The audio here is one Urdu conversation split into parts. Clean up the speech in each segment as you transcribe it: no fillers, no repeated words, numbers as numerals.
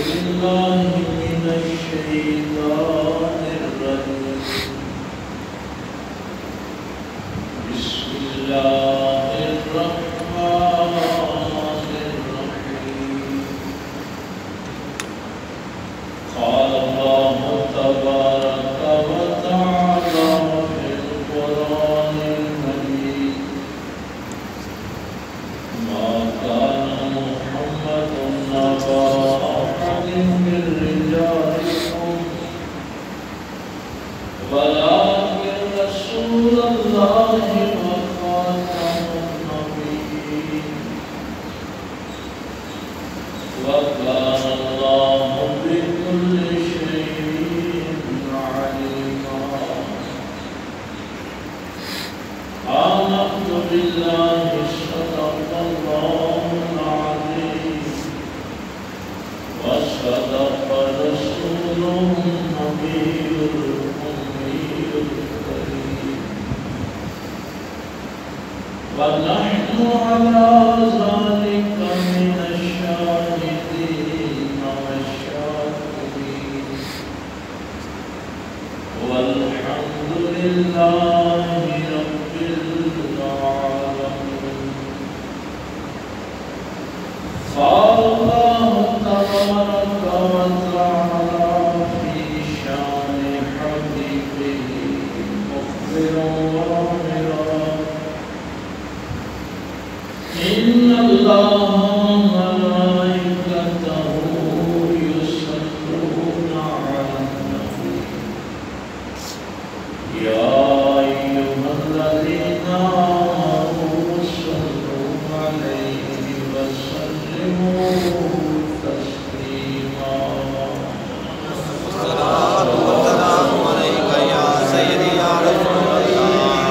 بالله من الشيطان الرجيم بسم الله الرحمن الرحيم قال الله تبارك وتعالى في القرآن المجيد ما كان محمد أبا أحد من رجالكم ولكن رسول الله وخاتم النبيين وكان الله بكل شيء عليما آمنت بالله صدق الله العظيم وصدق رسوله النبي الأمي الكريم ونحن على ذلك من الشاهدين والشاكرين والحمد لله رب العالمين قال الله تبارك وتعالى في شان حبيبه مخبرا وآمرا إن الله وملائكته يصلون على النبي يا أيها الذين آمنوا صلوا عليه وسلموا تسليما الصلاة والسلام عليك يا سيدي يا رسول الله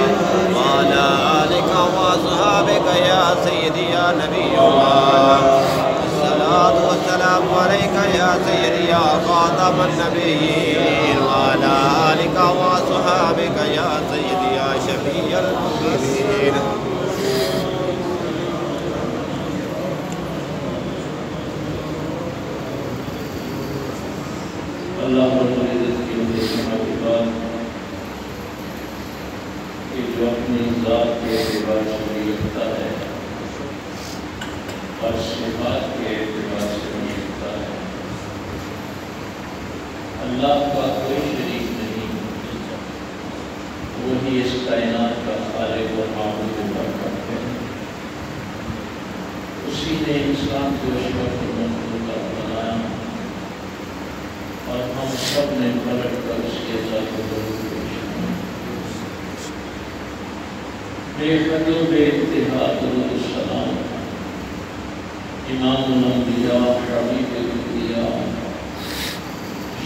وعلى آلك وأصحابك يا سيدي يا نبي الله الصلاة والسلام عليك يا سيدي يا خاتم النبيين وعلى آلك وأصحابك يا سيدي يا شفيع المذنبين اللہ رب العزت کی مجسمہ کے بعد کہ جو اپنی ذات کے اعتبار سے بھی لکھتا ہے اور صفات کے اعتبار سے بھی لکھتا ہے اللہ کا کوئی شریک نہیں وہی اس کائنات کا خالق و معبود کرتے ہیں اسی نے انسان کو اشرف المخلوقات بنایا اور ہم سب نے پلٹ کر اس کے ذات کو ضرور پیش کیا بے حد و بے انتہا درود و سلام امام الانبیاء حبیب الانبیاء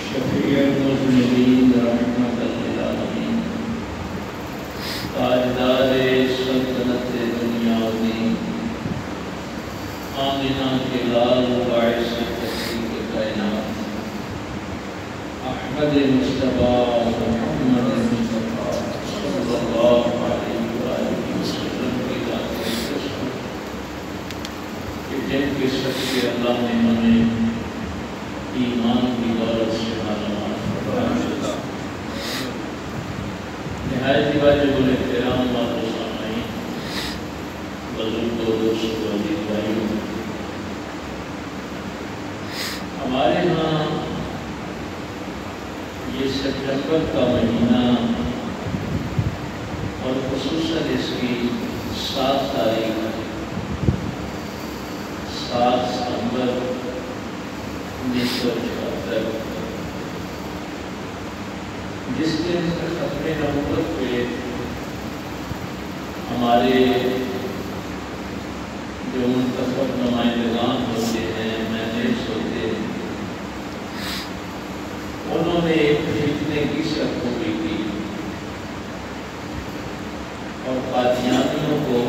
شفیع المذنبین رحمت للعالمین تاجدار سلطنت دنیا و دین آمنہ کے لال باعث تحقیق کائنات احمد مصطفیٰ محمد مصطفیٰ صلی اللہ علیہ وآلہ وسلم کی ذات رسول کہ جن کے صدقے اللہ نے ہمیں ایمان کی دولت سے مالامال فرمایا نہایت ہی واجب الاحترام و سامعین بزرگ و دوست و عزیز بھائیوں ہمارے ہاں یہ سپٹمبر کا مہینہ اور خصوصاً اس کی 7 تاریخ 7 ستمبر 1974 جس دن ختم نبوت پہ ہمارے جو منتخب نمائندگان ہوتے ہیں مینیجرز ہوتے ہیں انہوں نے ایک فتنے کی سرخوبی کی اور قادیانیوں کو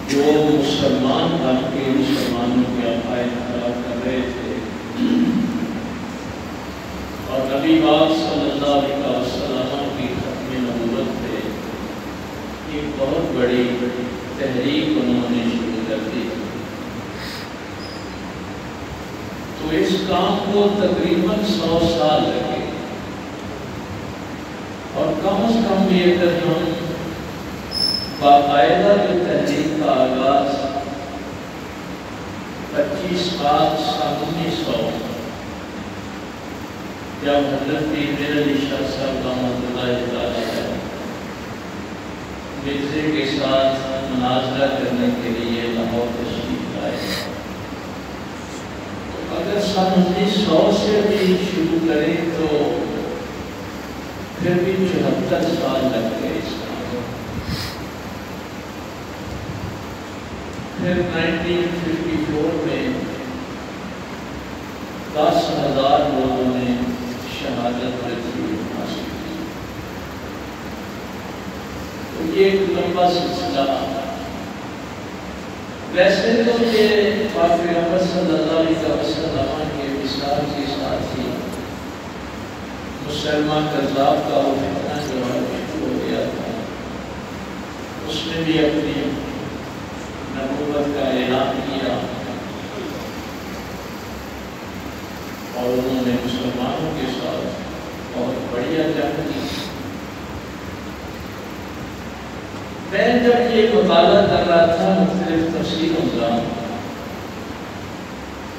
جو مسلمان بن کے مسلمانوں کے عقائد خراب کر رہے تھے اور نبی پاک صلی اللہ علیہ وسلم کی ختم نبوت پہ ایک بہت بڑی تحریک انہوں نے شروع کر دی تو تو اس کام کو تقریباً 100 سال لگے، اور کم از کم بھی اگر ہم باقاعدہ جو تحریک کا آغاز 25 مارچ سن 1900 جب حضرت پیر علی شاہ صاحب رحمۃ اللہ تعالیٰ مرزے کے ساتھ مناظرہ کرنے کے لیے لاہور تشریف لائے، تو اگر سن 1900 سے بھی شروع کریں تو پھر بھی 74 سال لگ گئے اس کام کو۔ پھر 1954 میں 10,000 لوگوں نے شہادت نصیب حاصل کی۔ تو یہ ایک لمبا سلسلہ، ویسے تو یہ پاک پیغمبر صلی اللہ علیہ وسلم کے وصال کے ساتھ ہی مسلمہ کذاب کا وہ فتنہ جو ہے شروع ہو گیا تھا، اس نے بھی اپنی نبوت کا اعلان کیا اور انہوں نے مسلمانوں کے ساتھ بہت بڑھیا جنگ کی۔ میں جب یہ مطالعہ کر رہا تھا مختلف تفسیروں کا،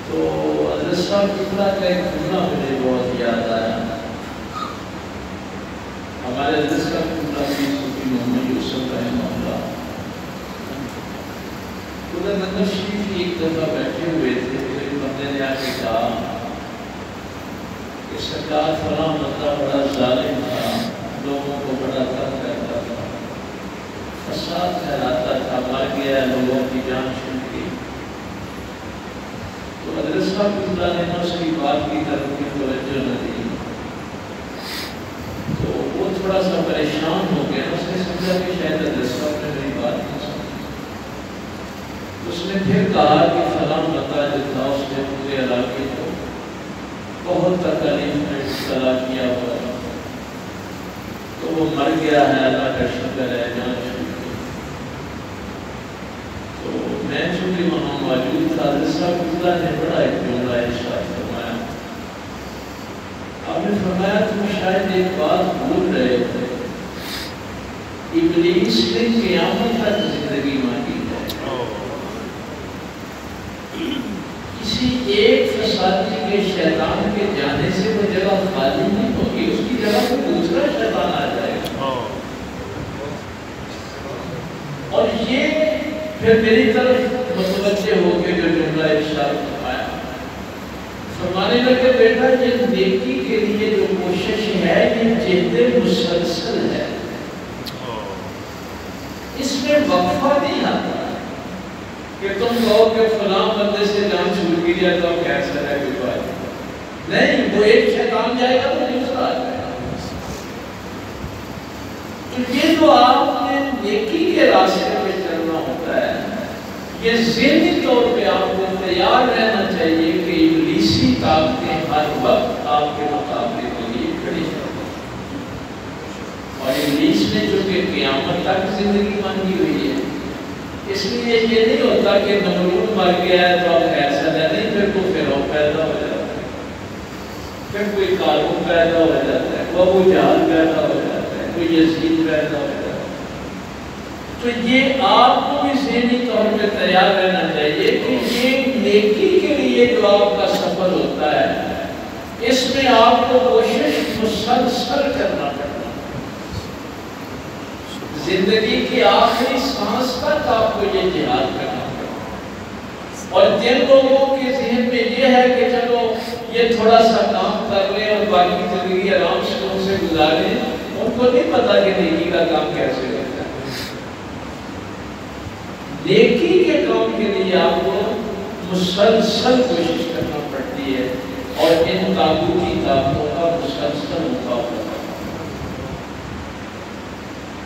تو حضرت صاحب قبلہ کا ایک جملہ مجھے بہت یاد آیا۔ ہمارے حضرت صاحب قبلہ کی صوفی محمد یوسف رحمہ اللہ خدا نگر شریف کی ایک دفعہ بیٹھے ہوئے تھے، تو ایک بندے نے آ کے کہا کہ سرکار فلاں بندہ بڑا ظالم تھا، لوگوں کو بڑا تنگ کرتا تھا، فساد پھیلاتا تھا، مر گیا، لوگوں کی جان چھوٹ گئی۔ تو حضرت صاحب قبلہ نے اس کی بات کی طرف کی توجہ نہ دی، تو وہ تھوڑا سا پریشان ہو گیا، اس نے سمجھا کہ شاید حضرت صاحب نے میری بات نہیں سنی۔ اس نے پھر کہا کہ فلاں بندہ جو تھا اس نے پورے علاقے کو بہت تکلیف میں مبتلا کیا ہوا، تو وہ مر گیا ہے، اللہ کا شکر ہے، جان چھوٹ گئی۔ تو میں چونکہ وہاں موجود تھا، حضرت صاحب قبلہ نے بڑا ایک جملہ ارشاد فرمایا۔ آپ نے فرمایا تم شاید ایک بات بھول رہے تھے، ابلیس نے قیامت تک زندگی مانگی ہے، کسی ایک فسادی کے شیطان کے جانے سے وہ جگہ خالی نہیں ہوگی، اس کی جگہ کو دوسرا شیطان آ جائے گا۔ اور یہ پھر میری طرف متوجہ ہو کے جو جملہ ارشاد فرمایا، فرمانے لگے بیٹا یہ نیکی کے لیے جو کوشش ہے یہ جہد مسلسل ہے، اس میں وقفہ نہیں آتا کہ تم کہو کہ فلاں بندے سے جان چھوٹ گئی ہے تو کیسا ہے کوئی بات نہیں، وہ ایک شیطان جائے گا تو دوسرا آ جائے گا۔ تو یہ جو آپ نے نیکی کے راستے پہ چلنا ہوتا ہے، یہ ذہنی طور پہ آپ کو تیار رہنا چاہیے کہ ابلیسی طاقتیں ہر وقت آپ کے مقابلے کے لیے کھڑی ہیں، اور ابلیس نے جو کہ قیامت تک زندگی مانگی ہوئی ہے، اس لیے یہ نہیں ہوتا کہ نمرود مر گیا ہے تو اب ایسا نہیں، پھر تو فرعون پیدا ہو جاتا ہے، پھر کوئی قارون پیدا ہو جاتا ہے، وہ ابو جہل پیدا ہو جاتا ہے، کوئی یزید پیدا ہو جاتا ہے۔ تو یہ آپ کو بھی ذہنی طور پہ تیار رہنا چاہیے کہ یہ نیکی کے لیے جو آپ کا سفر ہوتا ہے، اس میں آپ کو کوشش مسلسل کرنا پڑتا ہے، زندگی کی آخری سانس تک آپ کو یہ جہاد کرنا پڑتا۔ اور جن لوگوں کے ذہن میں یہ ہے کہ چلو یہ تھوڑا سا کام کر لیں اور باقی زندگی آرام سے گزاریں، ان کو نہیں پتا کہ نیکی کا کام کیسے ہوتا ہے۔ نیکی کے کام کے لیے آپ کو مسلسل کوشش کرنا پڑتی ہے اور ان طاغوتی طاقتوں کا مسلسل مقابلہ۔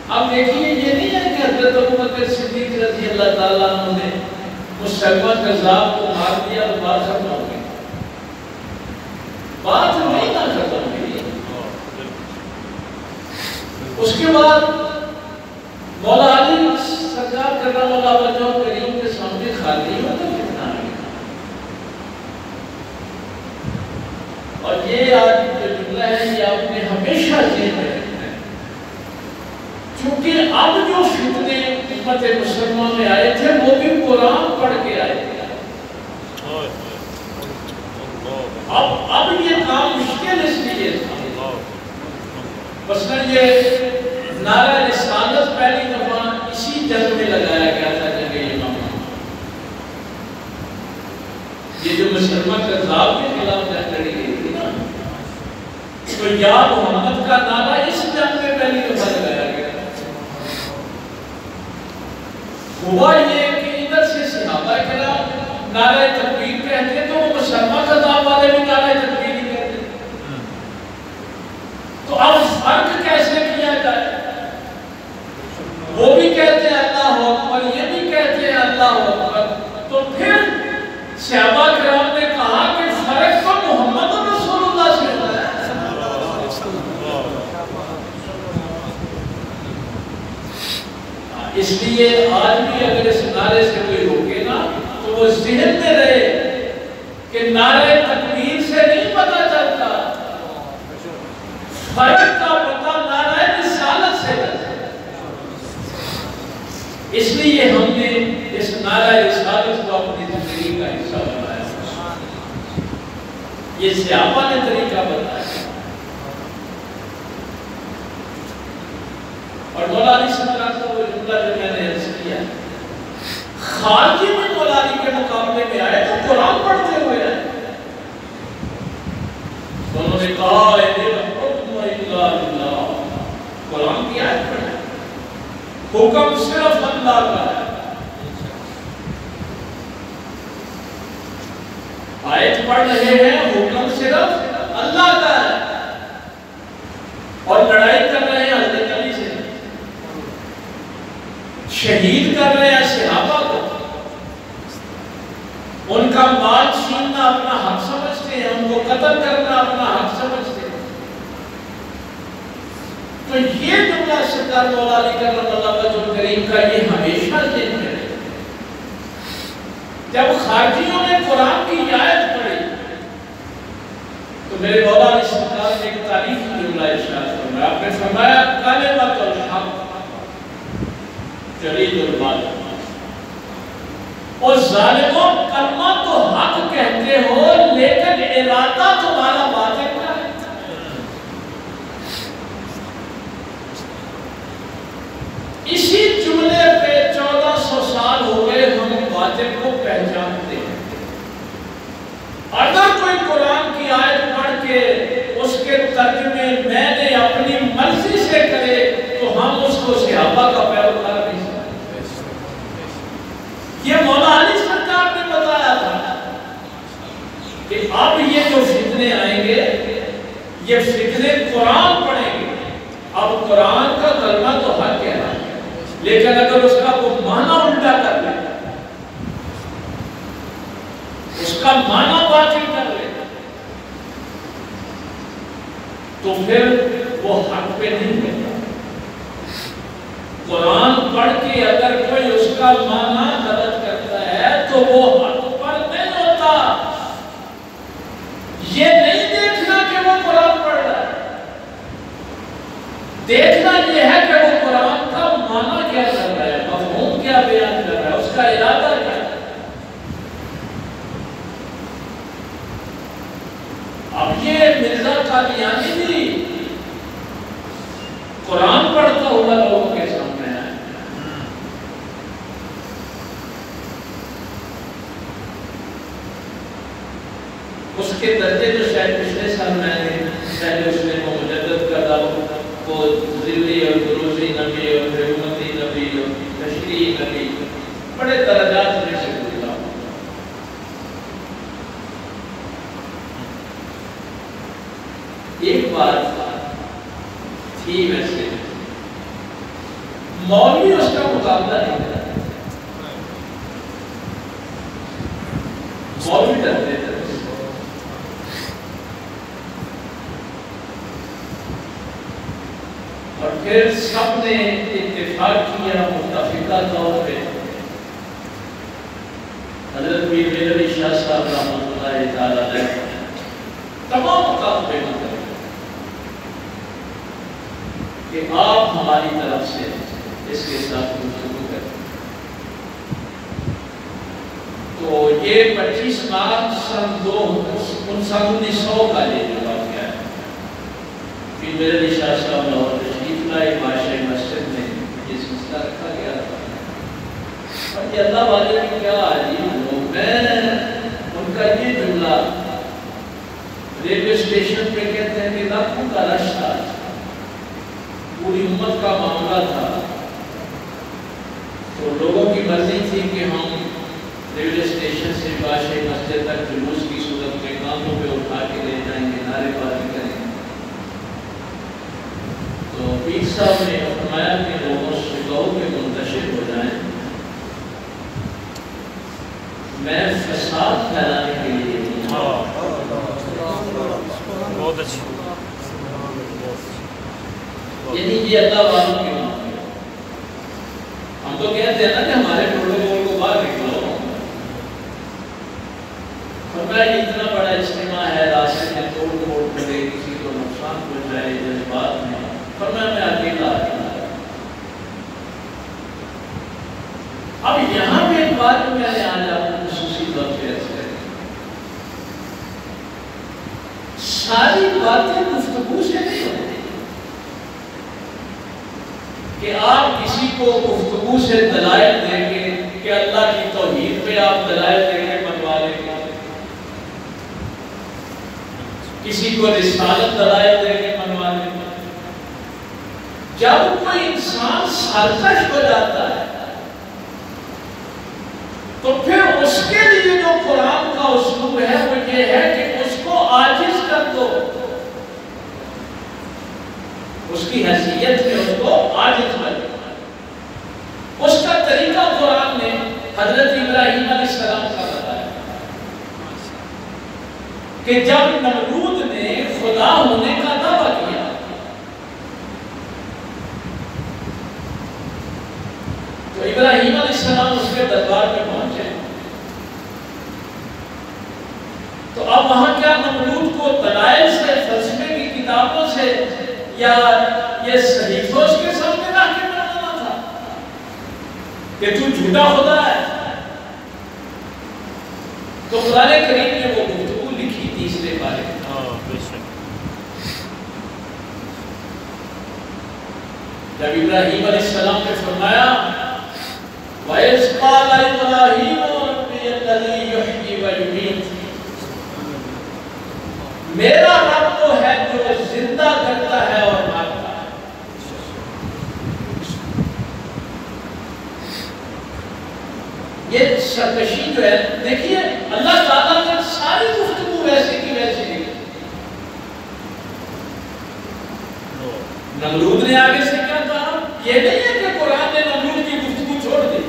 اب دیکھیے یہ نہیں ہے کہ حضرت ابوبکر صدیق رضی اللہ تعالیٰ عنہ نے مسلمہ کذاب کو مار دیا اور بات ختم ہو گئی، بات نہیں نہ ختم ہوئی۔ اس کے بعد مولا علی سرکار کرم اللہ وجہہ کریم کے سامنے خالی ہو تو کتنا ہے، یہ آج جو جملہ ہے یہ آپ نے ہمیشہ ذہن میں رکھنا ہے، کیونکہ اب جو فتنے امت مسلمہ میں آئے تھے وہ بھی قرآن پڑھ کے آئے تھے۔ اب یہ کام مشکل اس لیے تھا، مثلا یہ نعرہ رسالت پہلی دفعہ اسی جنگ میں لگایا گیا تھا، جنگ یمامہ۔ یہ جو مسلمہ کذاب کے خلاف جنگ لڑی گئی تھی نا، تو یا محمد کا نعرہ اس جنگ میں پہلی دفعہ لگایا گیا۔ ہوا یہ کہ ادھر سے صحابہ کرام نعرہ تکبیر کہتے تو وہ مسلمہ کذاب والے بھی نعرہ تکبیر ہی کہتے۔ تو اب فرق کیسے کیا جائے؟ وہ بھی کہتے ہیں اللہ اکبر، یہ بھی کہتے ہیں اللہ اکبر، تو پھر صحابہ کرام نے کہا کہ فرق تو محمد رسول اللہ سے ہوتا ہے۔ اس لیے آج بھی اگر اس نعرے سے کوئی روکے نا تو وہ ذہن میں رہے کہ نعرے تکبیر سے نہیں پتہ چلتا، فرق کا پتہ نعرہ رسالت سے چلتا۔ اس لیے ہم نے اس نعرہ رسالت کو اپنی زندگی کا حصہ بنایا۔ یہ صحابہ نے طریقہ بتایا، اور مولا علی سنگرہ کو وہ جملہ جو میں نے عرض کیا، خارجی میں مولا علی کے مقابلے میں آئے تو قرآن پڑھتے ہوئے آئے، انہوں نے کہا الحکم الا للہ، قرآن کی آیت پڑھا، حکم صرف اللہ کا ہے۔ آیت پڑھ رہے ہیں، حکم صرف اللہ کا ہے، اور لڑائی کر رہے ہیں حضرت علی سے، شہید کر رہے ہیں صحابہ کو، ان کا مال چھیننا اپنا حق سمجھتے ہیں، ان کو قتل کرنا اپنا حق سمجھتے ہیں۔ تو یہ جملہ سرکار مولا علی کرم اللہ وجہ الکریم کا یہ ہمیشہ ذہن میں رہے۔ جب خارجیوں نے قرآن کی آیت پڑھی تو میرے مولا علی سرکار نے ایک تعریفی جملہ ارشاد فرمایا، آپ نے فرمایا کلمۃ الحق جلیل الباطل، اور ظالموں کلمہ تو حق کہتے ہو لیکن ارادہ تمہارا باطل کا ہے۔ اسی جملے پہ 1400 سال ہو گئے ہم باطل کو پہچانتے ہیں۔ اگر کوئی قرآن کی آیت پڑھ کے اس کے ترجمے میں نے اپنی مرضی سے کرے تو ہم اس کو صحابہ کا پیروکار نہیں سمجھتے۔ یہ مولا علی سرکار نے بتایا تھا کہ اب یہ جو فتنے آئیں گے یہ فتنے قرآن پڑھیں گے۔ اب قرآن کا کلمہ تو حق کہہ رہا ہے، لیکن اگر اس کا وہ معنی الٹا کر لے، اس کا معنی باطل کر لے، تو پھر وہ حق پہ نہیں ہوتا۔ قرآن پڑھ کے اگر کوئی اس کا معنی غلط کرتا ہے تو وہ حق پر نہیں ہوتا۔ یہ نہیں دیکھنا کہ وہ قرآن پڑھ رہا ہے، دیکھنا یہ ہے کہ وہ قرآن کا معنی کیا کر رہا ہے، مفہوم کیا بیان کر رہا ہے، اس کا ارادہ کیا ہے۔ اب یہ مرزا قادیانی بھی قرآن پڑھتا ہوا لوگوں کے سامنے آئے، اس کے درجے جو شاید پچھلے سال میں نے پہلے اس نے وہ مجدد کردہ وہ ذلی اور دروزی نبی اور حکمتی نبی اور تشریعی نبی بڑے درجات میں سے گزرا۔ ایک بات تھی ویسے مولوی اس کا مقابلہ نہیں کرتا، مولوی ڈرتے تھے، اور پھر سب نے اتفاق کیا متفقہ طور پہ حضرت میر میرعلی شاہ صاحب رحمۃ اللہ تعالی علیہ تمام اوقات پیدا کریں کہ آپ ہماری طرف سے اس کے ساتھ گفتگو کریں. تو یہ 25 مارچ سن 1900 کا یہ جو واقعہ ہے، پھر میرے علی شاہ صاحب لاہور تشریف لائے، معاشرے مسجد میں یہ سلسلہ رکھا گیا تھا. اور یہ اللہ والے کی کیا عجیب لوگ، میں ان کا یہ جملہ ریلوے اسٹیشن پہ کہتے ہیں کہ لاکھوں کا رش تھا، پوری امت کا معاملہ تھا، تو لوگوں کی مرضی تھی کہ ہم ریلوے اسٹیشن سے باشے مسجد تک جلوس کی صورت میں کاندھوں پہ اٹھا کے لے جائیں گے، نعرے بازی کریں گے. تو پیر صاحب نے فرمایا کہ لوگوں سے کہو کہ منتشر ہو جائیں، میں فساد پھیلانے کے لیے بہت اچھی. یعنی یہ اللہ والوں کی بات ہے. ہم تو کہتے ہیں نا کہ ہمارے پروٹوکول کو باہر نکلو. فرمایا یہ اتنا بڑا اجتماع ہے، راستے میں توڑ پھوڑ کرے، کسی کو نقصان پہنچائے، جذبات میں. فرمایا میں اکیلا اب یہاں پہ ایک بات جو میں نے آج آپ کو خصوصی طور پہ عرض کری، ساری باتیں گفتگو سے نہیں ہوتی کہ آپ کسی کو گفتگو سے دلائل دیں گے کہ اللہ کی توحید پہ آپ دلائل دیں گے منوا لیں گے، کسی کو رسالت دلائل دیں گے منوا لیں گے. جب کوئی انسان سرکش ہو جاتا ہے تو پھر اس کے لیے جو قرآن کا اسلوب ہے وہ یہ ہے کہ اس کو عاجز کر دو، اس کی حیثیت میں اس کو عاجز کر دو. اس کا طریقہ قرآن نے حضرت ابراہیم علیہ السلام کا بتایا کہ جب نمرود نے خدا ہونے کا دعویٰ کیا تو ابراہیم علیہ السلام اس کے دربار میں پہنچے. تو اب وہاں کیا نمرود کو دلائل سے، فلسفے کی کتابوں سے یا یہ صحیفوں کے سامنے لا کے بنانا تھا کہ تو جھوٹا خدا ہے؟ تو قرآن کریم نے وہ گفتگو لکھی تیسرے پارے میں. جب ابراہیم علیہ السلام نے فرمایا وَإِذْ قَالَ إِبْرَاهِيمُ رَبِّيَ الَّذِي يُحْيِي وَيُمِيتُ، میرا رب وہ ہے جو زندہ کرتا ہے اور مارتا ہے. یہ سرکشی جو ہے، دیکھیے اللہ تعالیٰ نے ساری گفتگو ویسے کی ویسے نہیں. نمرود نے آگے سے کیا کہا؟ یہ نہیں ہے کہ قرآن نے نمرود کی گفتگو چھوڑ دی.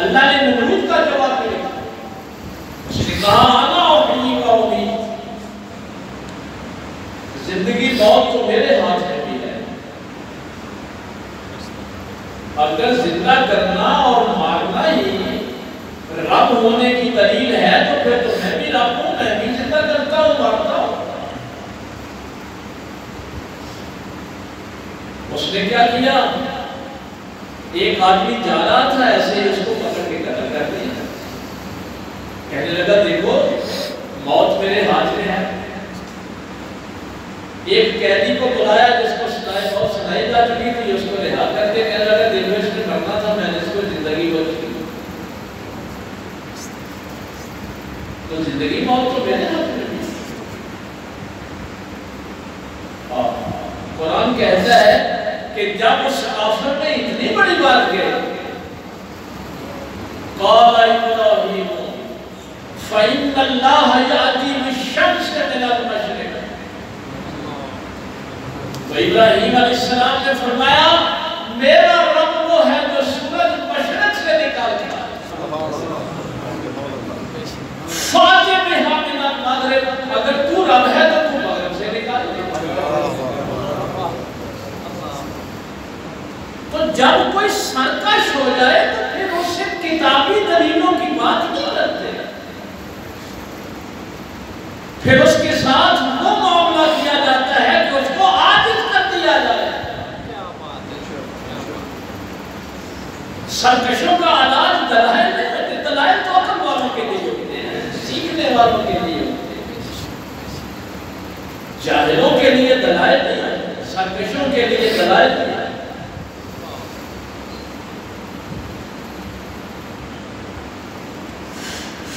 اللہ نے نمرود کا جواب دیا، اس نے کہا آنا احیی و امیت، زندگی موت تو میرے ہاتھ میں بھی ہے. اگر زندہ کرنا اور مارنا ہی رب ہونے کی دلیل ہے تو پھر تو میں بھی رب ہوں، میں بھی زندہ کرتا ہوں، مارتا ہوں. اس نے کیا کیا؟ ایک آدمی جا رہا تھا، ایسے ہی اس کو پکڑ کے قتل کر دیا. کہنے لگا دیکھو موت میرے ہاتھ میں ہے. ایک قیدی کو بلایا جس کو بہت سنائی جا چکی تھی، اس کو رہا کر کے کہنے لگا دیکھو اس نے مرنا تھا، میں نے اس کو زندگی بخش دی. تو زندگی موت تو میرے ہاتھ میں بھی. قرآن کہتا ہے کہ جب اس کافر نے اتنی بڑی بات کہی قال ابراہیم فإن اللہ یأتی بالشمس من المشرق، تو ابراہیم علیہ السلام نے فرمایا میرا رب وہ ہے جو سورج مشرق سے نکالتا ہے. فاتح بہا من المغرب، اگر تو رب ہے تو تو مغرب سے نکال دے. تو جب کوئی سرکش ہو جائے تو پھر اس سے کتابی دلیلوں کی بات نہیں کرتے، پھر اس کے سرکشوں کا علاج دلائل نہیں ہوتے، دلائل تو عقل والوں کے لیے ہوتے ہیں، سیکھنے والوں کے لیے ہوتے ہیں، جاہلوں کے لیے دلائل نہیں ہے، سرکشوں کے لیے دلائل نہیں ہے۔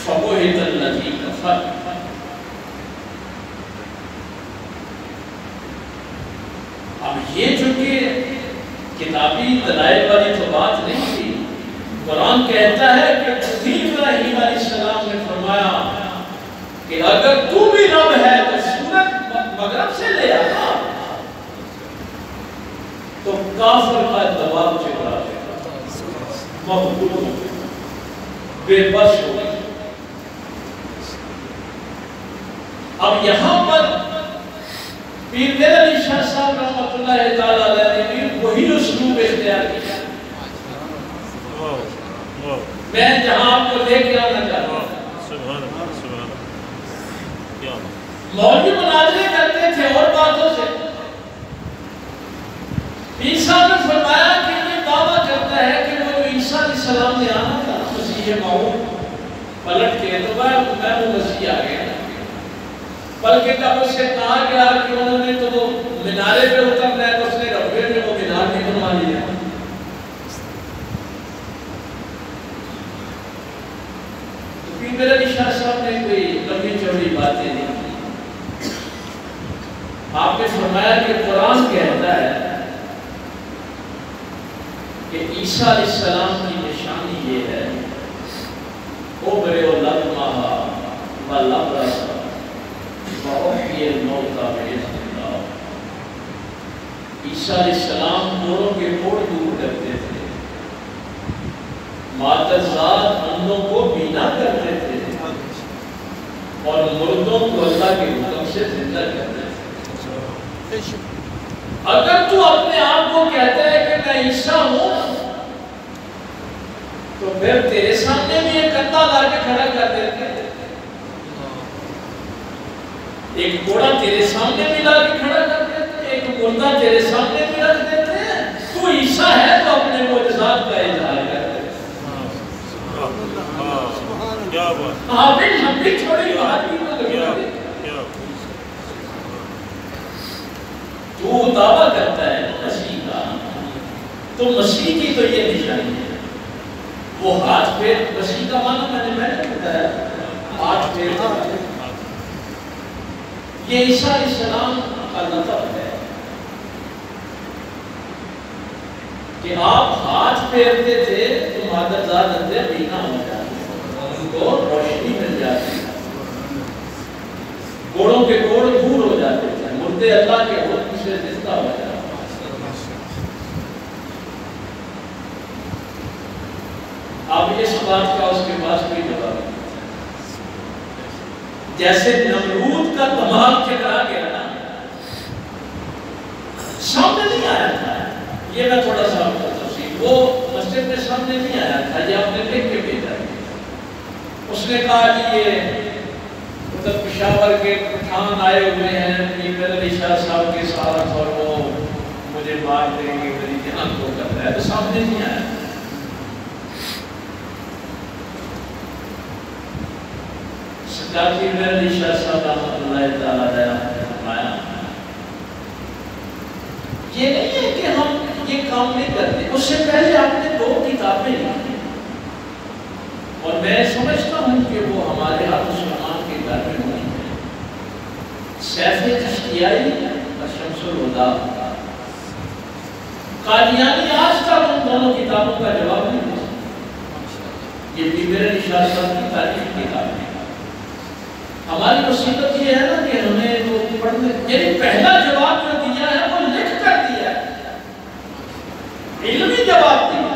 فَبُهِتَ الَّذِي كَفَرَ، اب یہ جو کہ کتابی دلائل والی تو بات نہیں تھی، قرآن کہتا ہے کہ ابراہیم علیہ السلام نے فرمایا کہ اگر تو بھی رب ہے تو سورج مغرب سے لے آنا، تو کافر کا دباؤ چکرا دے گا، مغلوب بے بس ہو گئی۔ اب یہاں پر پیر میر علی شاہ صاحب رحمۃ اللہ تعالیٰ علیہ نے بھی وہی اسلوب اختیار کیا۔ میں جہاں آپ کو لے کے آنا چاہتا ہوں، مولوی مناظرے کرتے تھے اور باتوں سے، پیر صاحب نے فرمایا کہ یہ دعویٰ کرتا ہے کہ وہ جو عیسیٰ علیہ السلام نے آنا تھا مسیح موعود پلٹ کے، تو میں وہ مسیح آ گیا، بلکہ جب اس سے کہا گیا کہ انہوں نے تو وہ مینارے پہ اترنا ہے تو اس نے ربے میں وہ مینار بھی بنوا لیا۔ تو پیر میر علی شاہ صاحب نے کوئی لمبی چوڑی باتیں نہیں کی، آپ نے فرمایا کہ قرآن کہتا ہے کہ عیسیٰ علیہ السلام کی نشانی یہ ہے اوبرے و لبمہا و لبرسا وَأُحْيِي الْمَوْتَى بِإِذْنِ اللَّهِ، عیسیٰ علیہ السلام دوروں کے کوڑ دور کرتے تھے، ماتذات اندھوں کو بینا کرتے تھے، اور مردوں کو اللہ کے حکم سے زندہ کرتے تھے۔ اگر تو اپنے آپ کو کہتا ہے کہ میں عیسیٰ ہوں، تو پھر تیرے سامنے بھی ایک کندھا لا کے کھڑا کر دیتے ہیں، ایک گھوڑا تیرے سامنے بھی لا کے کھڑا کر دیتے ہیں، ایک مردہ تیرے سامنے بھی رکھ دیتے ہیں، تو عیسیٰ ہے تو اپنے معجزات کا اظہار کر دیتے ہیں۔ آمین، لمبی چھوڑی بات کی تو تو دعویٰ کرتا ہے مسیح کا، تو مسیح کی تو یہ نشانی ہے، وہ ہاتھ پیر، مسیح کا معنی میں نے بتایا ہاتھ پیر، یہ عیسیٰ علیہ السلام کا لطف ہے کہ آپ ہاتھ پھیرتے تھے تو مادرزاد اندھے بینا ہو جاتے، ان کو روشنی مل جاتی، گوڑوں کے گوڑ دور ہو جاتے تھے، مردے اللہ کے حکم سے زندہ ہو جاتے۔ اب اس بات کا اس کے پاس کوئی جواب نہیں، جیسے نمرود کا دماغ چکرا گیا نا، سامنے نہیں آیا تھا، یہ میں تھوڑا سا آپ کو تفصیل، وہ مسجد میں سامنے نہیں آیا تھا، یہ آپ نے لکھ کے بھیجا، اس نے کہا کہ یہ پشاور کے پٹھان آئے ہوئے ہیں پیر میر علی شاہ صاحب کے ساتھ اور وہ مجھے مار دیں گے، میری جان کو کر رہا ہے، تو سامنے نہیں آیا۔ سرکار پیر میر علی شاہ صاحب رحمۃ اللہ تعالیٰ علیہ نے فرمایا یہ نہیں ہے کہ ہم یہ کام نہیں کرتے، اس سے پہلے آپ نے 2 کتابیں لکھی، اور میں سمجھتا ہوں کہ وہ ہمارے ہاتھ مسلمان کے گھر میں ہوئی ہیں، سیف چشتیائی اور شمس الہدیٰ۔ قادیانی آج تک ان دونوں کتابوں کا جواب نہیں دے سکتے، یہ پیر میر علی شاہ صاحب کی تاریخ کتاب ہے۔ ہماری مصیبت یہ ہے نا کہ ہمیں وہ پڑھنے، یعنی پہلا جواب جو دیا ہے وہ لکھ کر دیا ہے، علمی جواب دیا،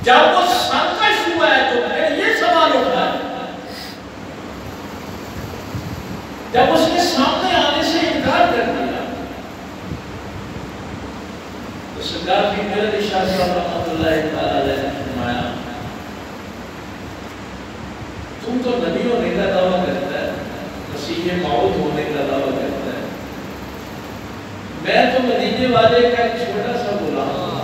جب وہ سرکش ہوا ہے تو پھر یہ سوال اٹھا ہے، جب اس کے سامنے آنے سے انکار کر دیا، تو سرکار پیر میر علی شاہ صاحب رحمۃ اللہ تعالیٰ علیہ نے فرمایا تم تو نبی ہونے کا دعویٰ کرتا ہے، مسیح موعود ہونے کا دعویٰ کرتا ہے، میں تو مدینے والے کا ایک چھوٹا سا غلام ہوں،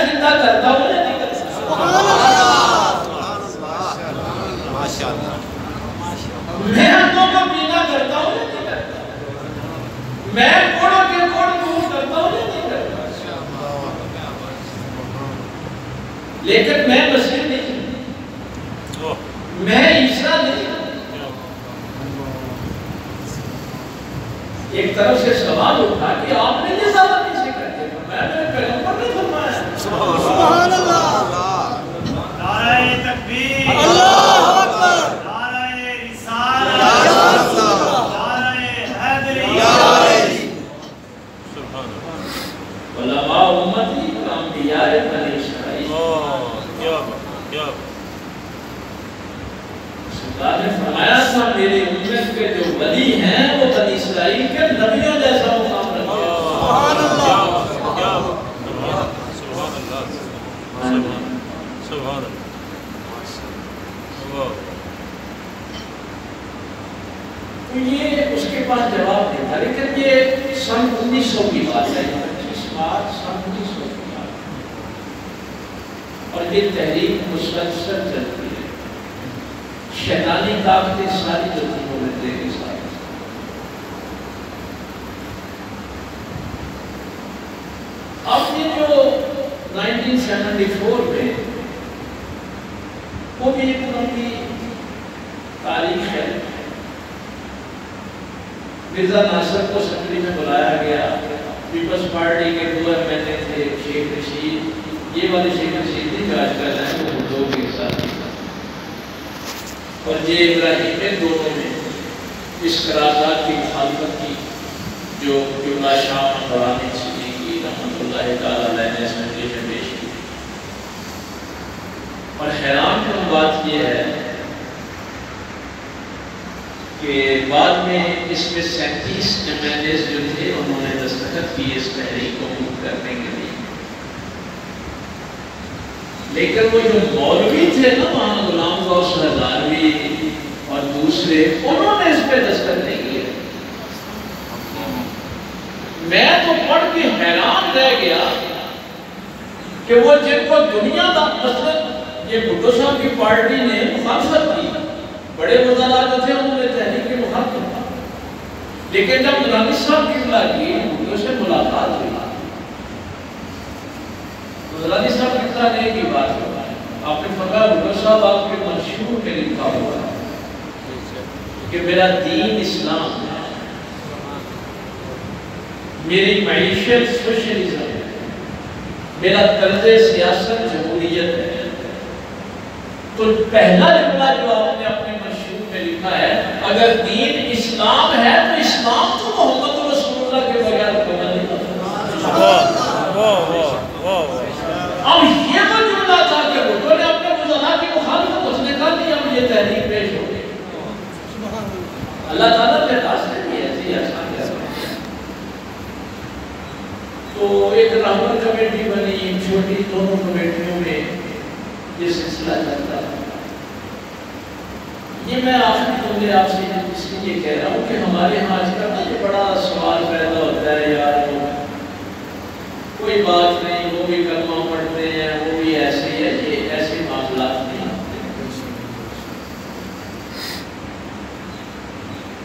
زندہ کرتا ہوں یا نہیں کرتا؟ ماشاءاللہ میں ہاتھوں کو بینا کرتا ہوں یا نہیں کرتا؟ میں کوڑوں کے کوڑ دور کرتا ہوں یا نہیں کرتا؟ لیکن میں مسیح نہیں ہوں، میں عیسیٰ نہیں ہوں۔ ایک طرف سے سوال اٹھا کہ آپ نے یہ سوال کیسے کرتے ہیں؟ میں نے پیغمبر نے فرمایا سبحان اللہ نعرہ تکبیر، اللہ اکبر، نعرہ رسالت، نعرہ حیدری، علماء امتی کا انبیاء بنی اسرائیل۔ سرکار نے فرمایا تھا میری امت کے جو ولی ہیں وہ بنی اسرائیل کے نبیوں جیسا مقام رکھتے ہیں۔ سبحان اللہ سبحان اللہ۔ تو یہ اس کے پاس جواب نہیں تھا، لیکن یہ سن 1900 کی بات ہے، 25 مارچ سن 1900 کی بات ہے، اور یہ تحریک مسلسل چلتی ہے۔ شیطانی طاقتیں ساری جو تھی وہ ملتے کے ساتھ۔ اب یہ جو 1974 میں وہ بھی ایک ان کی تاریخ ہے۔ مرزا ناصر کو اسمبلی میں بلایا گیا، پیپلز پارٹی کے 2 MLA تھے، شیخ رشید، یہ والے شیخ رشید نہیں جو آج کل ہیں وہ دو کے ساتھ، اور یہ ابراہیم نے دونوں میں اس قرارداد کی مخالفت کی جو قبلہ شاہ قرآن صدیقی رحمۃ اللہ تعالیٰ علیہ نے اسمبلی میں پیش کی۔ اور حیران کن بات یہ ہے کہ بعد میں اس میں 37 MLA جو تھے انہوں نے دستخط کی اس تحریک کو مکمل کرنے کے لیے، لیکن وہ جو مولوی تھے نا وہاں غلام غوث ہزاروی اور دوسرے، انہوں نے اس پہ دستخط نہیں کیے۔ میں تو پڑھ کے حیران رہ گیا کہ وہ جن کو دنیا کا مطلب یہ بھٹو صاحب کی پارٹی نے مخالفت کی، بڑے وزراء جو تھے انہوں نے تحریک کی مخالفت کی، لیکن جب نورانی صاحب کی ملاقات کی بھٹو سے ملاقات ہوئی، نورانی صاحب کتنا نے کی بات ہوگا، آپ نے فرمایا بھٹو صاحب آپ کے منشور میں لکھا ہوا ہے کہ میرا دین اسلام ہے، میری معیشت سوشلزم ہے، میرا طرز سیاست جمہوریت ہے۔ تو پہلا جملہ جو آپ نے اپنے منشور میں لکھا ہے، اگر دین اسلام ہے تو اسلام تو محمد رسول اللہ کے بغیر کوئی نہیں ہوتا۔ اب یہ وہ جملہ تھا کہ بھٹو نے اپنے وزراء کی مخالفت، اس نے کہا کہ اب یہ تحریک پیش ہو گئی۔ اللہ تعالیٰ نے راستے بھی ایسی آسان کر دیا۔ تو ایک رہبر کمیٹی بنی، چھوٹی دونوں کمیٹیوں میں یہ سلسلہ چلتا ہے۔ یہ میں آخری جملے آپ سے اس لیے کہہ رہا ہوں کہ ہمارے ہاں آج کل یہ بڑا سوال پیدا ہوتا ہے، یار کوئی بات نہیں، وہ بھی کلمہ پڑھتے ہیں، وہ بھی ایسے ہے، یہ ایسے معاملات نہیں ہوتے۔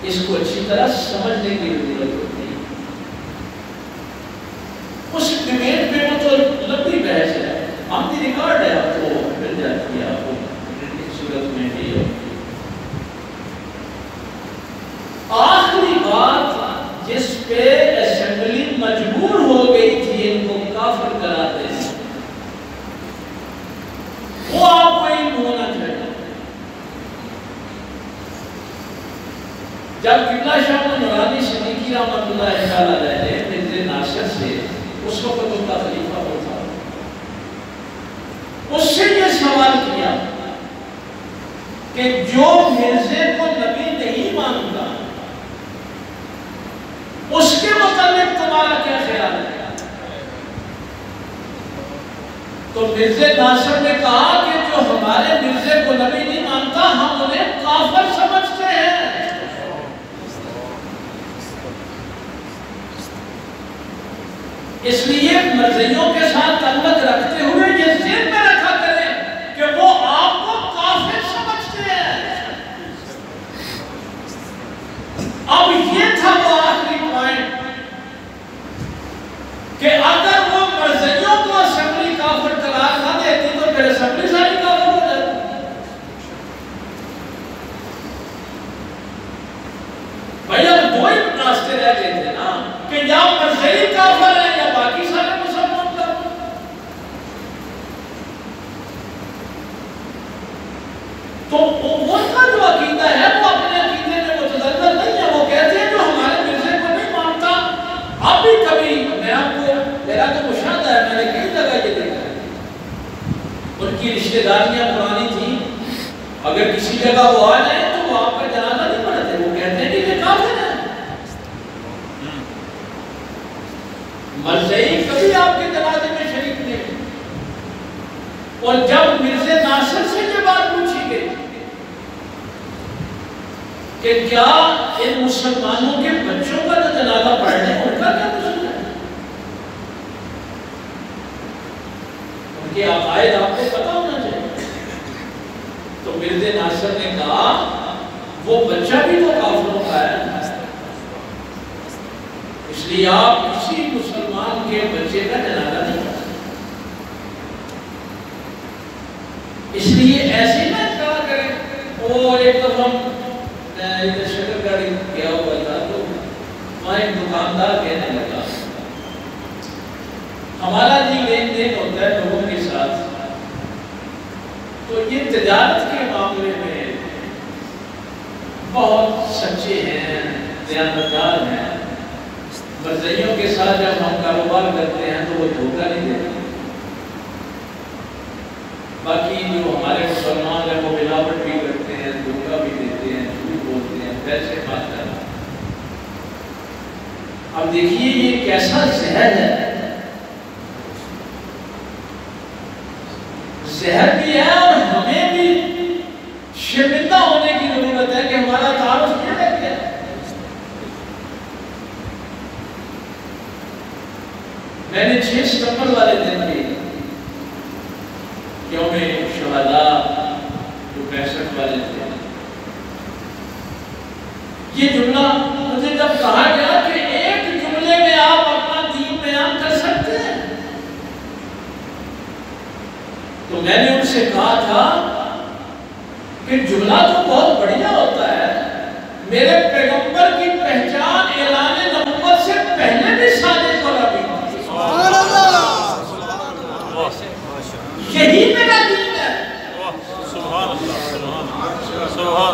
اس کو اچھی طرح سمجھنے کی ضرورت ہوتی ہے۔ اس ڈیبیٹ پہ وہ تو لمبی بحث ہے، ہم بھی ریکارڈ ہے، آپ کو مل جاتی ہے، آپ کو صورت میں بھی ہوتی ہے۔ آخری بات جس پہ اسمبلی مجبور ہو گئی تھی ان کو کافر کرا دینے، وہ آپ کو علم ہونا چاہیے۔ جب قبلہ شاہ نورانی صدیقی رحمۃ اللہ تعالیٰ علیہ نے مرزا ناصر سے، اس وقت ان کا خلیفہ وہ تھا، اس سے یہ سوال کیا کہ جو مرزے کو نبی نہیں مانتا اس کے متعلق تمہارا کیا خیال ہے؟ تو مرزا ناصر نے کہا کہ جو ہمارے مرزے کو نبی نہیں مانتا ہم انہیں کافر سمجھتے ہیں۔ اس لیے مرزیوں کے ساتھ تعلق رکھتے ہوئے تو وہ کا جو عقیدہ ہے وہ اپنے عقیدے میں متدلل نہیں ہے. وہ کہتے ہیں جو ہمارے مرزے کو نہیں مانتا. اب بھی کبھی میں آپ کو میرا تو مشاہدہ ہے, میں نے کئی جگہ یہ دیکھا ہے, ان کی رشتہ داریاں پرانی تھیں, اگر کسی جگہ وہ آ جائیں تو وہ آپ کا جنازہ نہیں پڑھتے. وہ کہتے ہیں کہ یہ کافر ہے. مرزائی کبھی آپ کے جنازے میں شریک نہیں. اور جب مرزا ناصر سے یہ بات پوچھی گئی کہ کیا ان مسلمانوں کے بچوں کا جو جنازہ پڑھنے ان کا کیا قصور ہے, ان کے عقائد آپ کو پتہ ہونا چاہیے. تو مرزا ناصر نے کہا وہ بچہ بھی تو کافروں کا ہے, اس لیے آپ کسی مسلمان کے بچے کا جنازہ نہیں پڑھتے. اس لیے ایسے نہ کہا کریں. وہ ایک دفعہ ادھر شکر گاڑی گیا ہوا تھا تو وہاں ایک دکاندار کہنے لگا ہمارا جی لین دین ہوتا ہے لوگوں کے ساتھ, تو یہ تجارت کے معاملے میں بہت سچے ہیں, دیانتدار ہیں. مرزائیوں کے ساتھ جب ہم کاروبار کرتے ہیں تو وہ دھوکہ نہیں دیتے. باقی جو ہمارے مسلمان ہیں وہ ملاوٹ بھی کرتے ہیں, دھوکہ بھی دیتے ہیں, جھوٹ بولتے ہیں, پیسے کھاتے ہیں. اب دیکھیے یہ کیسا زہر ہے. زہر بھی ہے اور ہمیں بھی شرمندہ ہونے کی ضرورت ہے کہ ہمارا تعارف کیا ہے. میں نے 6 ستمبر والے دن بھی یوم شہداء جو 65 والے تھے, یہ جملہ مجھے جب کہا گیا کہ ایک جملے میں آپ اپنا دین بیان کر سکتے ہیں, تو میں نے ان سے کہا تھا کہ جملہ تو بہت بڑھیا ہوتا ہے. میرے پیغمبر کی پہچان اعلان نبوت سے پہلے بھی صادق اور ابھی یہی میرا دین ہے. سبحان اللہ, سبحان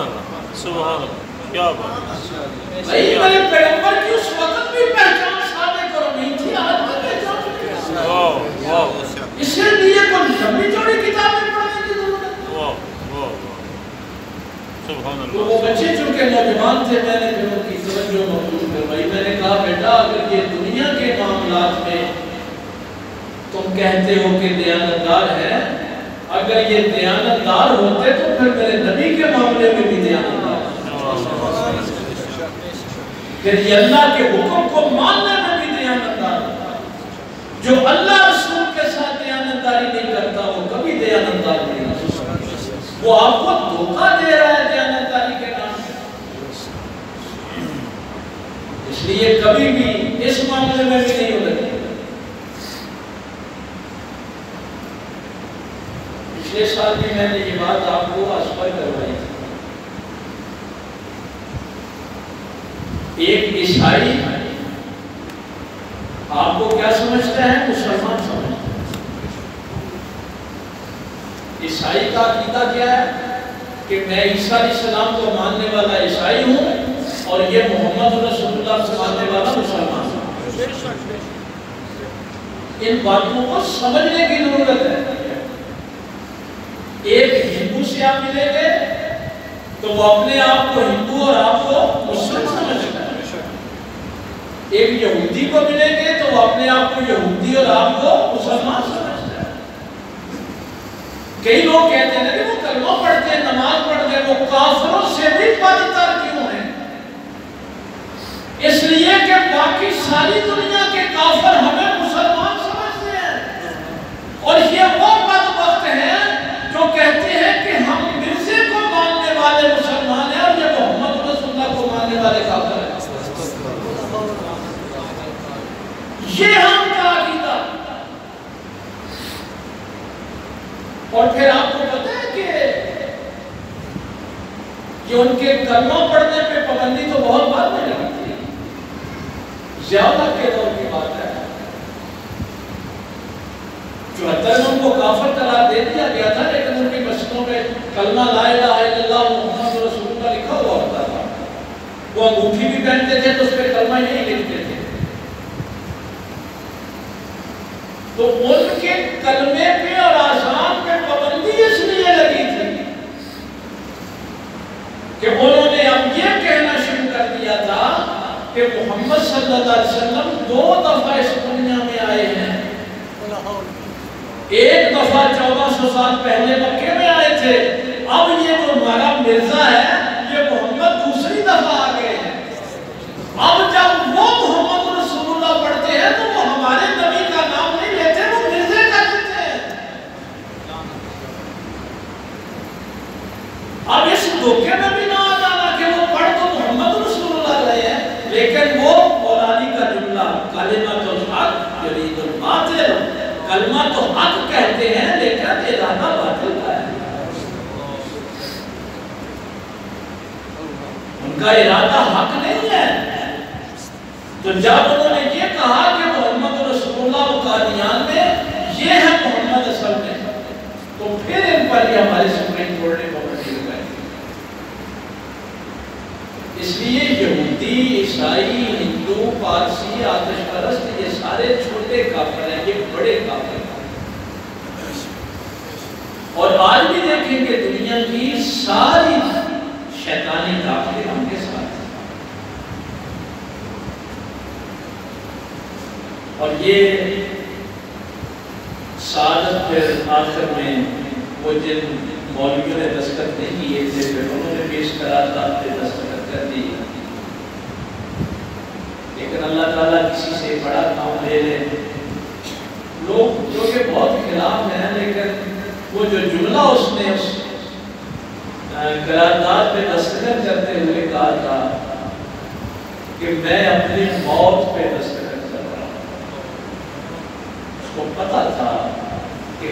اللہ, سبحان اللہ, کیا بات ہے. بھائی میرے پیغمبر کی اس وقت بھی پہچان صادق اور ابھی تھی, آج بھی پہچان. واو واو, اس لیے کوئی لمبی چوڑی کتابیں پڑھنے کی ضرورت ہے. واو واو, سبحان تو اللہ. وہ بچے چونکہ نوجوان تھے, میں نے پھر ان کی توجہ مبذول کروائی. میں نے کہا بیٹا اگر یہ دنیا کے معاملات میں تم کہتے ہو کہ دیانتدار ہے, اگر یہ دیانتدار ہوتے تو پھر میرے نبی کے معاملے میں بھی دیانتدار, پھر یہ اللہ کے حکم کو ماننے میں بھی دیانتدار. جو اللہ رسول کے ساتھ دیانتداری نہیں کرتا وہ کبھی دیانتدار نہیں ہوتا. وہ آپ کو دھوکہ دے رہا ہے دیانتداری کے نام پر. اس لیے کبھی بھی اس معاملے میں بھی نہیں ہو لگے. پچھلے سال بھی میں نے یہ بات آپ کو اسپر کروائی تھی. ایک عیسائی آپ کو کیا سمجھتا ہے, مسلمان سمجھتا ہے. عیسائی کا عقیدہ کیا ہے کہ میں عیسیٰ علیہ السلام کو ماننے والا عیسائی ہوں اور یہ محمد رسول اللہ سے ماننے والا مسلمان ہوں. ان باتوں کو سمجھنے کی ضرورت ہے. ایک ہندو سے آپ ملیں گے تو وہ اپنے آپ کو ہندو اور آپ کو مسلم سمجھتا ہے. ایک یہودی کو ملیں گے تو وہ اپنے آپ کو یہودی اور آپ کو مسلمان سمجھتا ہے. کئی لوگ کہتے ہیں کہ وہ کلمہ پڑھتے ہیں, نماز پڑھتے ہیں, وہ کافروں سے بھی بدتر کیوں ہیں؟ اس لیے کہ باقی ساری دنیا کے کافر ہمیں مسلمان سمجھتے ہیں, اور یہ وہ بدبخت ہیں جو کہتے ہیں کہ ہم مرزے کو ماننے والے مسلمان ہیں اور یہ محمد رسول اللہ کو ماننے والے کافر ہیں. یہ ہم کا عقیدہ. اور پھر آپ کو پتہ ہے کہ ان کے کلمہ پڑھنے پہ پابندی تو بہت بعد میں لگی تھی. زیادہ کے دور کی بات ہے. 74 میں ان کو کافر قرار دے دیا گیا تھا, لیکن ان کی مسجدوں میں کلمہ لا الہ الا وہ انگوٹھی بھی پہنتے تھے تو اس پہ کلمہ یہی لکھتے تھے. تو ان کے کلمے پہ اور آذان پہ پابندی اس لیے لگی تھی کہ انہوں نے اب یہ کہنا شروع کر دیا تھا کہ محمد صلی اللہ علیہ وسلم 2 دفعہ اس دنیا میں آئے ہیں. ایک دفعہ 1400 سال پہلے مکے میں آئے تھے. اب یہ جو ہمارا مرزا ہے یہ محمد دوسری دفعہ آ گئے ہیں. اب جب وہ محمد رسول اللہ پڑھتے ہیں تو وہ ہمارے نبی کا نام نہیں لیتے, وہ مرزے کا لیتے ہیں. اب اس دھوکے میں بھی نہ آ جانا کہ وہ پڑھ تو محمد رسول اللہ رہے ہیں, لیکن وہ مولانا کا جملہ کلمۃ الحق یرید الباطل, کلمہ تو حق کہتے ہیں لیکن ارادہ باطل کا ہے. ان کا ارادہ حق نہیں ہے. تو جب انہوں نے یہ کہا کہ محمد رسول اللہ قادیان میں یہ ہے محمد اصل میں, تو پھر ان پر یہ ہمارے سپریم کورٹ نے پابندی لگائی. اس لیے یہودی, عیسائی, ہندو, پارسی, آتش پرست یہ سارے چھوٹے کافر ہیں, یہ بڑے کافر ہیں. اور آج بھی دیکھیں کہ دنیا کی ساری شیطانی طاقتیں ہم کے ساتھ ہیں. اور یہ سعادت پھر آخر میں وہ جن مولویوں نے دستخط نہیں کیے تھے پھر انہوں نے پیش قرارداد پہ دستخط کر دی. لیکن اللہ تعالیٰ کسی سے بڑا کام لے لے. لوگ جو کہ بہت خلاف ہیں, لیکن وہ جو جملہ اس نے اس قرارداد پہ دستخط کرتے ہوئے کہا تھا کہ میں اپنی موت پہ دستخط کر رہا ہوں, اس کو پتا تھا کہ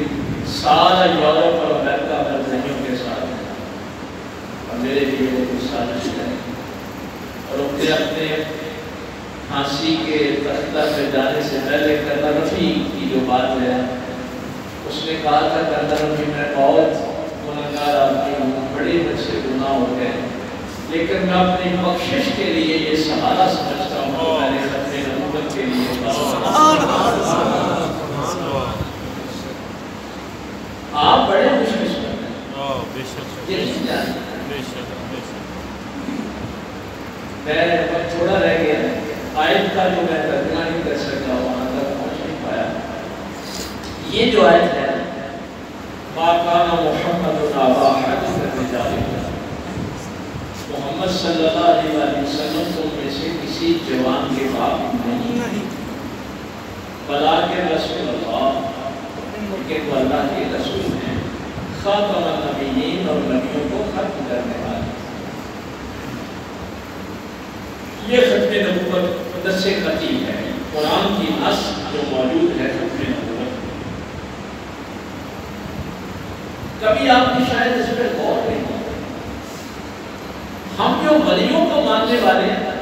سارا یورپ اور امریکہ برطانیوں کے ساتھ ہے اور میرے لیے وہ کچھ سازش ہے. اور اپنے پھانسی کے تختہ پہ جانے سے پہلے کرنل رفیع کی جو بات ہے, اس نے کہا تھا کرنل رفیع میں بہت گنہگار آدمی ہوں, بڑے مجھ سے گناہ ہو گئے, لیکن میں اپنی بخشش کے لیے یہ سہارا سمجھتا ہوں کہ میں نے اپنے نبوت کے لیے آپ بڑے خوش قسمت ہیں. یہ نہیں جانتے. میں وقت تھوڑا رہ گیا, آیت کا جو میں ترجمہ نہیں کر سکتا وہاں تک پہنچ نہیں پایا. یہ جو آیت ہے ما کان محمد ابا احد من رجالکم, محمد صلی اللہ علیہ وسلم تم میں سے کسی جوان کے باپ نہیں, بلکہ رسول اللہ, کہ وہ اللہ کے رسول ہیں, خاتم النبیین اور نبیوں کو ختم کرنے والے. یہ ختم نبوت نص قطعی ہے, قرآن کی نص جو موجود ہے ختم نبوت. کبھی آپ نے شاید اس پر غور نہیں کیا. ہم جو ولیوں کو ماننے والے ہیں,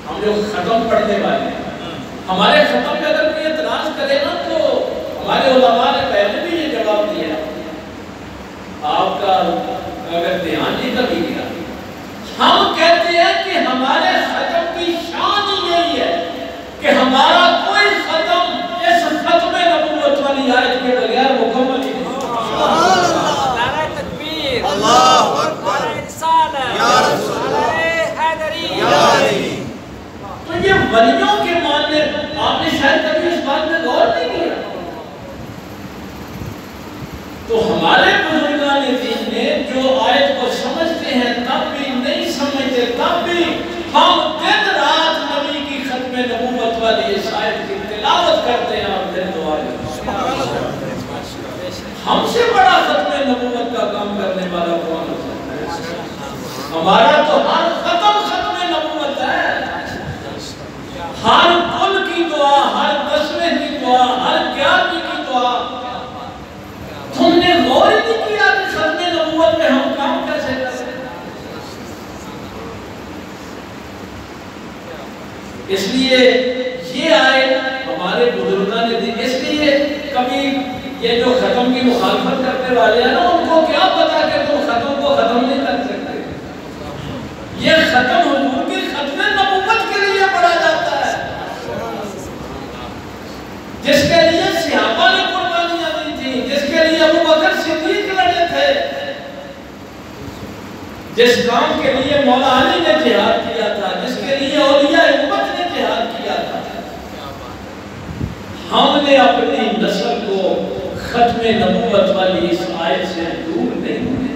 ہم جو ختم پڑھنے والے ہیں, ہمارے ختم پہ اگر کوئی اعتراض کرے نا تو ہمارے علماء نے پہلے بھی یہ جواب دیا, آپ کا اگر دھیان نہیں کبھی گیا. ہم کہتے ہیں کہ ہمارے ختم کی شان ہی یہی ہے کہ ہمارا کوئی ختم اس ختم نبوت والی آیت کے بغیر مکمل نہیں. نعرہ تکبیر, اللہ اکبر, نعرہ رسالت, یا رسول اللہ, حیدری, یا علی. تو یہ ولیوں کے ماننے, آپ نے شاید کبھی اس بات میں غور نہیں کیا. تو ہمارے بزرگان دین نے جو آیت کو سمجھتے ہیں تب بھی نہیں سمجھتے, تب بھی ہم دن رات نبی کی ختم نبوت والی اس آیت کی تلاوت کرتے ہیں اور دن دعا کرتے ہیں. ہم سے بڑا ختم نبوت کا کام کرنے والا کون ہو سکتا ہے؟ ہمارا تو ہر ختم نبوت ہے. ہر کل کی دعا, ہر 10ویں کی دعا, ہر 11ویں کی دعا. تم نے غور ہی نہیں کیا کہ ختم نبوت میں ہم کام کیسے کرتے ہیں. اس لیے یہ آئے ہمارے بزرگان نے دی. اس لیے کبھی یہ جو ختم کی مخالفت کرنے والے ہیں نا, ان کو کیا پتا کہ تم ختم کو ختم نہیں کر سکتے. یہ ختم حضور کی ختم نبوت کے لیے پڑھا جاتا ہے، جس کے لیے صحابہ نے قربانیاں دی تھی، جس کے لیے ابو بکر صدیق لڑے تھے، جس کام کے لیے مولا علی نے جہاد کیا تھا، جس کے لیے اولیاء امت نے جہاد کیا تھا۔ ہم نے اپنی نسل کو ختم نبوت والی اس آیت سے دور نہیں ہونے،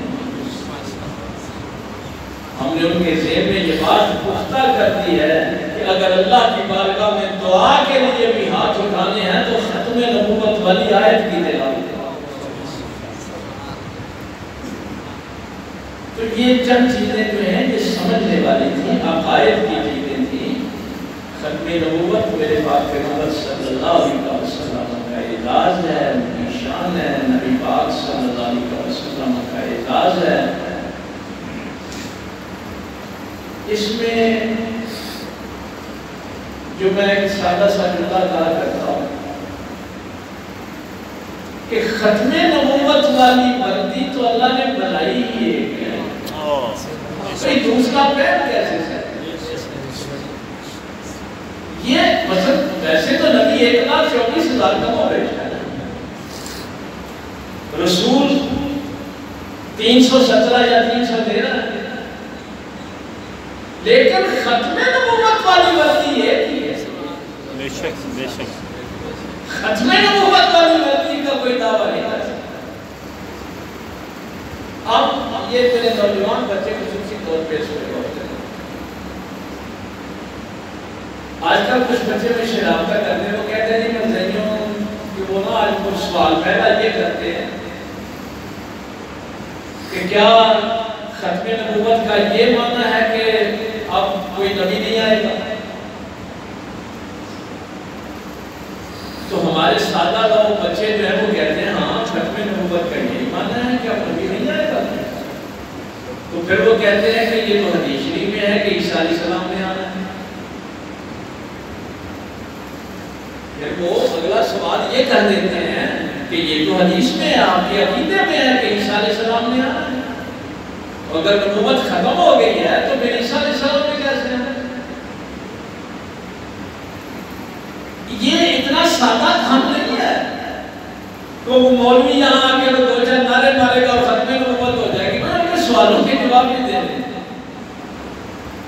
ہم نے ان کے ذہن میں یہ بات پختہ کر دی ہے کہ اگر اللہ کی بارگاہ میں دعا کے لیے بھی ہاتھ اٹھانے ہیں تو ختم نبوت والی آیت کی تلاوت۔ تو یہ چند چیزیں جو ہیں یہ سمجھنے والی تھیں، عقائد کی چیزیں تھیں۔ ختم نبوت میرے پاک پیغمبر صلی اللہ علیہ وسلم کا اعزاز ہے، ان کی شان ہے، نبی پاک صلی اللہ علیہ وسلم کا اعزاز ہے۔ اس میں جو میں ایک سادہ سا جملہ کہا کرتا ہوں کہ ختم نبوت والی وردی تو اللہ نے بنائی ہی ایک ہے، کوئی دوسرا پیر کیسے ہے؟ یہ مثلا ویسے تو نبی 1,24,000 کا موریش ہے، رسول 317 یا 313 ہے، لیکن ختم نبوت والی وردی ایک ہی ہے۔ بے شک بے شک ختم نبوت والی وردی کا کوئی دعویٰ نہیں کر سکتا۔ اب یہ میرے نوجوان بچے خصوصی طور پہ اس پہ غور کریں۔ آج کل کچھ بچے میں شرابتہ کرتے ہیں، وہ کہتے ہیں کہ مرزائیوں کہ وہ نا آج کچھ سوال پہلا یہ کرتے ہیں کہ کیا ختم نبوت کا یہ معنی ہے کہ اب کوئی نبی نہیں آئے گا؟ تو ہمارے سادہ لوگ بچے جو ہیں وہ کہتے ہیں ہاں ختم نبوت کا یہی معنی ہے کہ اب نبی نہیں آئے گا۔ تو پھر وہ کہتے ہیں کہ یہ تو حدیث شریف میں ہے کہ عیسیٰ علیہ السلام نے آنا ہے۔ پھر وہ اگلا سوال یہ کہہ دیتے ہیں کہ یہ تو حدیث میں ہے، آپ کے عقیدے میں ہے کہ عیسیٰ علیہ السلام نے آنا ہے، اگر نبوت ختم ہو گئی ہے تو پھر عیسیٰ علیہ السلام میں کیسے ہیں؟ یہ اتنا سادہ کام نہیں ہے تو وہ مولوی یہاں آ کے دو چار نعرے مارے گا اور ختم نبوت ہو جائے گی۔ میں ان کے سوالوں کے جواب نہیں دے رہے۔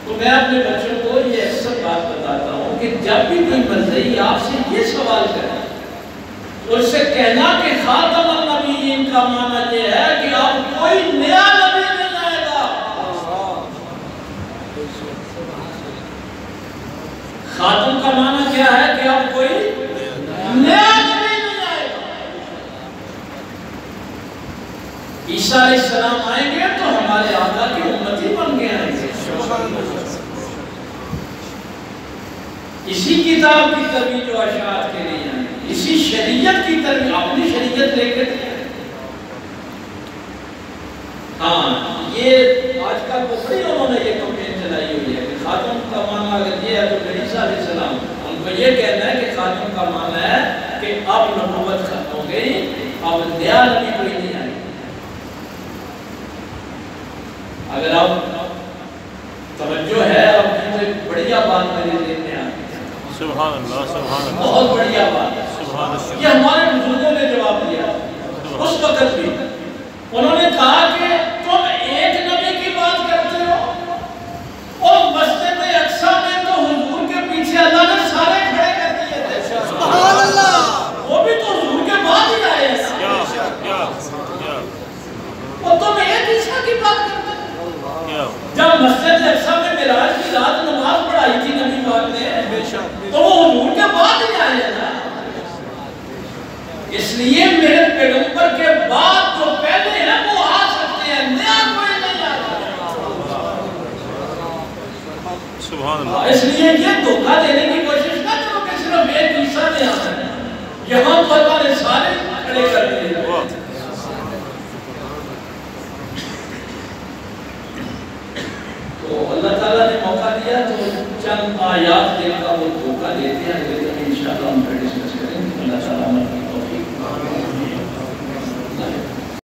تو میں اپنے بچوں کو یہ اکثر بات بتاتا ہوں کہ جب بھی کوئی مرزائی آپ سے یہ سوال کرے تو اس سے کہنا کہ خاتم النبیین کا معنی یہ ہے کہ آپ کوئی نیا نبی نہیں آئے گا۔ خاتم کا معنی کیا ہے کہ آپ کوئی نیا نبی نہیں آئے گا۔ عیسیٰ علیہ السلام آئیں گے تو ہمارے آقا کی امتی بن کے آئیں گے۔ اسی کتاب کی ترویج و اشاعت کے لیے آئیں گے، اسی شریعت کی ترویج، اپنی شریعت لے کے دیا۔ ہاں یہ آج کل وہ بڑی انہوں نے یہ کمپین چلائی ہوئی ہے کہ خاتم کا معنی اگر یہ ہے تو پھر عیسیٰ علیہ السلام، ان کو یہ کہنا ہے کہ خاتم کا معنی ہے کہ اب نبوت ختم ہو گئی، اب نیا نبی کوئی نہیں آئے۔ اگر آپ توجہ ہے اب کی تو ایک بڑھیا بات میرے ذہن میں آتی ہے، سبحان اللہ سبحان اللہ، بہت بڑھیا بات ہے۔ سبحان اللہ، یہ ہمارے بزرگوں نے جواب دیا اس وقت بھی، انہوں نے کہا کہ تم ایک نبی کی بات کرتے ہو اور مسجد اقصیٰ میں تو حضور کے پیچھے اللہ نے سارے کھڑے کر دیے تھے، سبحان اللہ، وہ بھی تو حضور کے بعد ہی آئے ہیں، اور تم ایک عیسیٰ کی بات کرتے ہو۔ جب مسجد اقصیٰ میں معراج کی رات نماز پڑھائی تھی نبی پاک نے تو وہ حضور کے بعد ہی آئے ہیں نا، اس لیے میرے پیغمبر کے بعد جو پہلے ہیں وہ آ سکتے ہیں، نیا کوئی نہیں آ سکتا۔ سبحان اللہ، اس لیے یہ دھوکہ دینے کی کوشش نہ کرو کہ صرف ایک عیسیٰ نے آنا ہے، یہاں تو اللہ نے سارے کھڑے کر دیے۔ تو اللہ تعالیٰ نے موقع دیا تو چند آیات دیکھ کر وہ دھوکہ دیتے ہیں، لیکن انشاءاللہ ہم پھر ڈسکس کریں گے۔ اللہ تعالیٰ